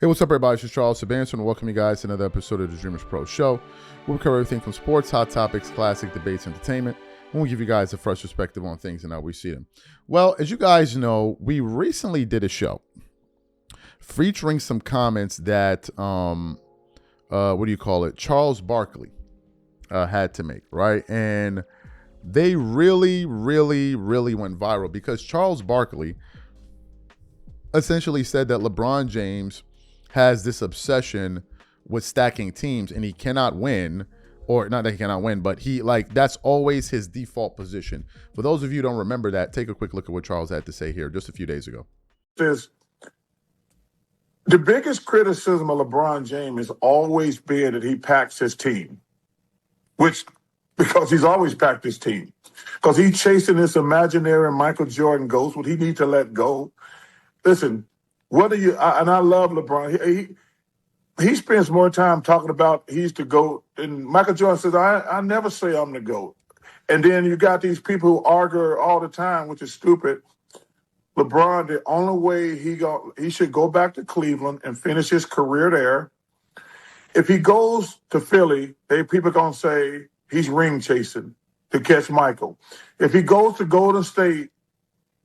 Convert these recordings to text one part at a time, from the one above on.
Hey, what's up, everybody? This is Charles Sebastian, and welcome you guys to another episode of the Dreamers Pro Show. We'll cover everything from sports, hot topics, classic debates, entertainment, and we'll give you guys a fresh perspective on things and how we see them. Well, as you guys know, we recently did a show featuring some comments that, Charles Barkley had to make, right? And they really went viral because Charles Barkley essentially said that LeBron James has this obsession with stacking teams and he cannot win, or not that he cannot win, but that's always his default position. For those of you who don't remember that, take a quick look at what Charles had to say here just a few days ago. The biggest criticism of LeBron James has always been that he packs his team, because he's always packed his team, because he's chasing this imaginary Michael Jordan ghost, what he needs to let go. Listen, and I love LeBron. He spends more time talking about he's the GOAT. And Michael Jordan says, I never say I'm the GOAT. And then you got these people who argue all the time, which is stupid. LeBron, the only way he should go back to Cleveland and finish his career there. If he goes to Philly, people are going to say he's ring chasing to catch Michael. If he goes to Golden State,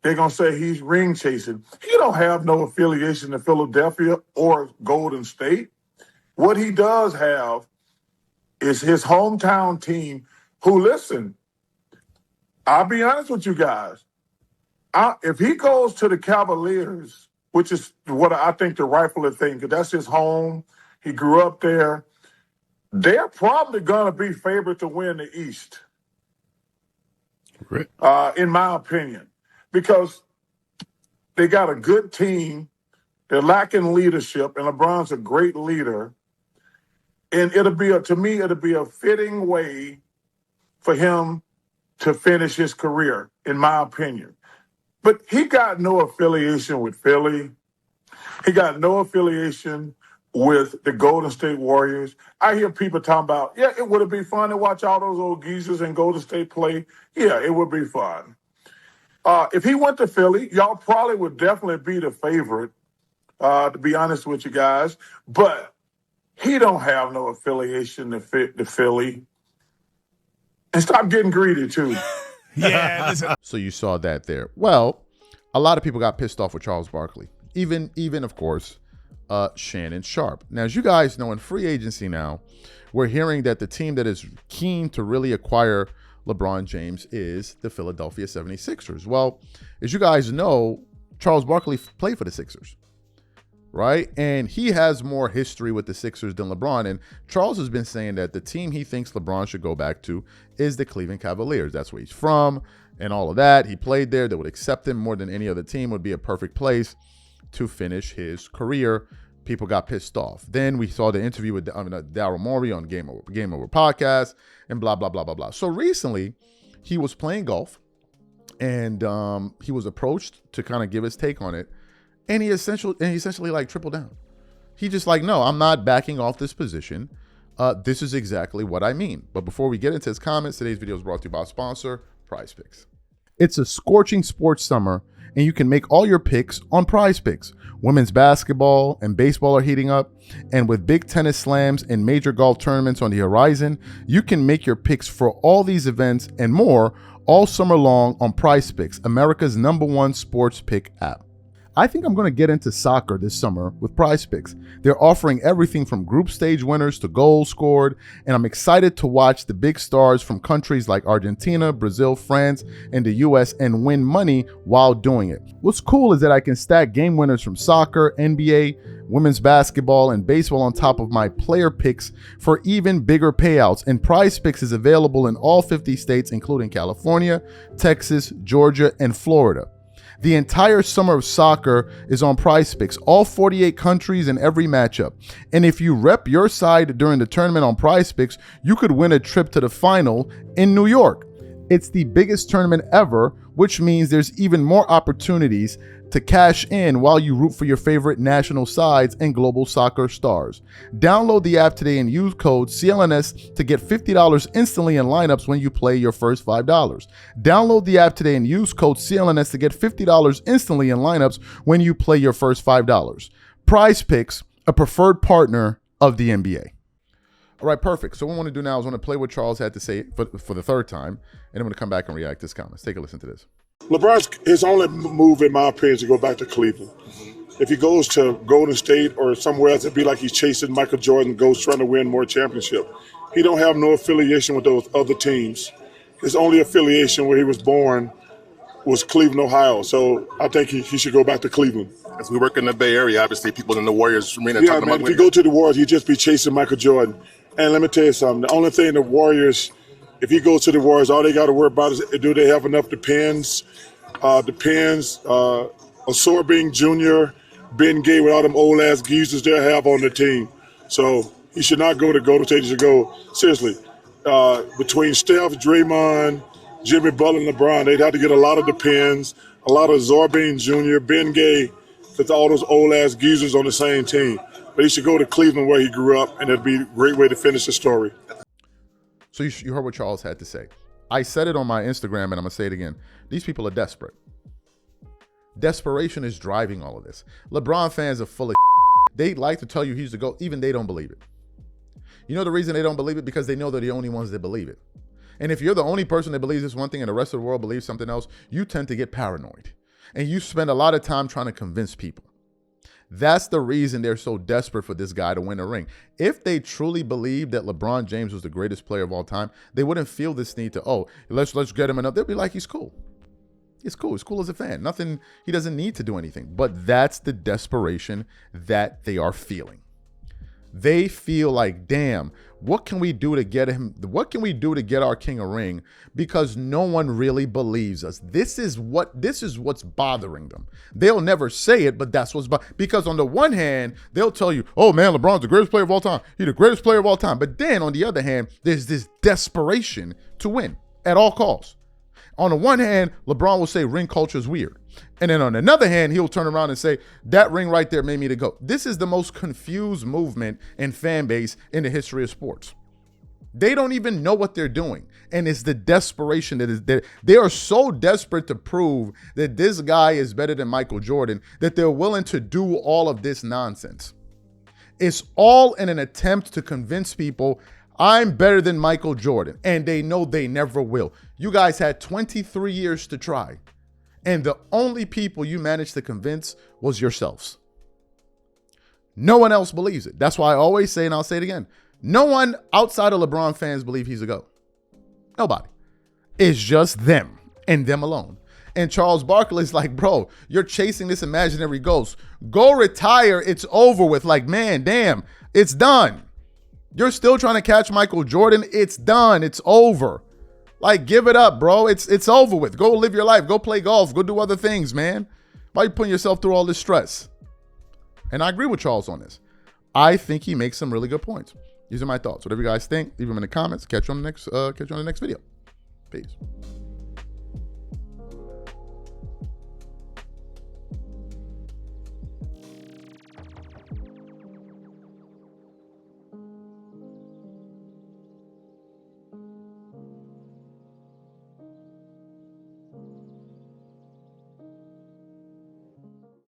they're going to say he's ring chasing. He don't have no affiliation to Philadelphia or Golden State. What he does have is his hometown team who, listen, I'll be honest with you guys. If he goes to the Cavaliers, which is what I think the rightful thing, because that's his home, he grew up there, they're probably going to be favored to win the East, Great. In my opinion. Because they got a good team, they're lacking leadership, and LeBron's a great leader. And it'll be a fitting way for him to finish his career, in my opinion. But he got no affiliation with Philly. He got no affiliation with the Golden State Warriors. I hear people talking about, it would be fun to watch all those old geezers in Golden State play. Yeah, it would be fun. If he went to Philly, y'all probably would definitely be the favorite, to be honest with you guys. But he don't have no affiliation to Philly. And stop getting greedy, too. Yeah. Listen. So you saw that there. Well, a lot of people got pissed off with Charles Barkley. Even of course, Shannon Sharpe. Now, as you guys know, in free agency now, we're hearing that the team that is keen to really acquire LeBron James is the Philadelphia 76ers. Well, as you guys know, Charles Barkley played for the Sixers, right? And he has more history with the Sixers than LeBron. And Charles has been saying that the team he thinks LeBron should go back to is the Cleveland Cavaliers. That's where he's from and all of that. He played there. They would accept him more than any other team. Would be a perfect place to finish his career. People got pissed off. Then we saw the interview with Daryl Morey on Game Over podcast and blah, blah, blah, blah, blah. So recently, he was playing golf and he was approached to kind of give his take on it. And he essentially like tripled down. He just like, no, I'm not backing off this position. This is exactly what I mean. But before we get into his comments, today's video is brought to you by our sponsor, PrizePicks. It's a scorching sports summer, and you can make all your picks on PrizePicks. Women's basketball and baseball are heating up, and with big tennis slams and major golf tournaments on the horizon, you can make your picks for all these events and more all summer long on PrizePicks, America's #1 sports pick app. I think I'm going to get into soccer this summer with PrizePicks. They're offering everything from group stage winners to goals scored, and I'm excited to watch the big stars from countries like Argentina, Brazil, France, and the US and win money while doing it. What's cool is that I can stack game winners from soccer, NBA, women's basketball, and baseball on top of my player picks for even bigger payouts. And PrizePicks is available in all 50 states, including California, Texas, Georgia, and Florida. The entire summer of soccer is on PrizePicks, all 48 countries and every matchup. And if you rep your side during the tournament on PrizePicks, you could win a trip to the final in New York. It's the biggest tournament ever, which means there's even more opportunities to cash in while you root for your favorite national sides and global soccer stars. Download the app today and use code CLNS to get $50 instantly in lineups when you play your first $5. Download the app today and use code CLNS to get $50 instantly in lineups when you play your first $5. PrizePicks, a preferred partner of the NBA. All right, perfect. So what I want to do now is I want to play what Charles had to say for the third time, and I'm going to come back and react to his comments. Take a listen to this. LeBron's his only move, in my opinion, is to go back to Cleveland. If he goes to Golden State or somewhere else, it'd be like he's chasing Michael Jordan, goes trying to win more championship. He don't have no affiliation with those other teams. His only affiliation where he was born was Cleveland, Ohio. So I think he should go back to Cleveland. As we work in the Bay Area, obviously people in the Warriors arena Yeah, talking man, about if you go to the Warriors, he'd just be chasing Michael Jordan. And let me tell you something. The only thing the Warriors, if he goes to the Warriors, all they got to worry about is do they have enough Depends, Sorbing Jr., Ben Gay with all them old-ass geezers they have on the team. So he should not go to Golden State. He should go, seriously, between Steph, Draymond, Jimmy Butler, and LeBron, they'd have to get a lot of Depends, a lot of Sorbing Jr., Ben Gay, because all those old-ass geezers on the same team. But he should go to Cleveland where he grew up, and it'd be a great way to finish the story. So you heard what Charles had to say. I said it on my Instagram, and I'm going to say it again. These people are desperate. Desperation is driving all of this. LeBron fans are full of They like to tell you he's the GOAT. Even they don't believe it. You know the reason they don't believe it? Because they know they're the only ones that believe it. And if you're the only person that believes this one thing and the rest of the world believes something else, you tend to get paranoid. And you spend a lot of time trying to convince people. That's the reason they're so desperate for this guy to win a ring. If they truly believed that LeBron James was the greatest player of all time, they wouldn't feel this need to, let's get him enough. They'll be like, he's cool. He's cool. He's cool as a fan. Nothing, he doesn't need to do anything. But that's the desperation that they are feeling. They feel like, damn, what can we do to get him? What can we do to get our king a ring? Because no one really believes us. This is what's bothering them. They'll never say it, but that's what's because on the one hand, they'll tell you, oh man, LeBron's the greatest player of all time. He's the greatest player of all time. But then on the other hand, there's this desperation to win at all costs. On the one hand, LeBron will say ring culture is weird. And then on another hand, he'll turn around and say, that ring right there made me to go. This is the most confused movement and fan base in the history of sports. They don't even know what they're doing. And it's the desperation that is there. They are so desperate to prove that this guy is better than Michael Jordan that they're willing to do all of this nonsense. It's all in an attempt to convince people I'm better than Michael Jordan, and they know they never will. You guys had 23 years to try, and the only people you managed to convince was yourselves. No one else believes it. That's why I always say, and I'll say it again, no one outside of LeBron fans believe he's a GOAT. Nobody. It's just them and them alone. And Charles Barkley is like, bro, you're chasing this imaginary ghost. Go retire. It's over with. Like, man, damn, it's done. You're still trying to catch Michael Jordan. It's done. It's over. Like, give it up, bro. It's over with. Go live your life. Go play golf. Go do other things, man. Why are you putting yourself through all this stress? And I agree with Charles on this. I think he makes some really good points. These are my thoughts. Whatever you guys think, leave them in the comments. Catch you on the next video. Peace.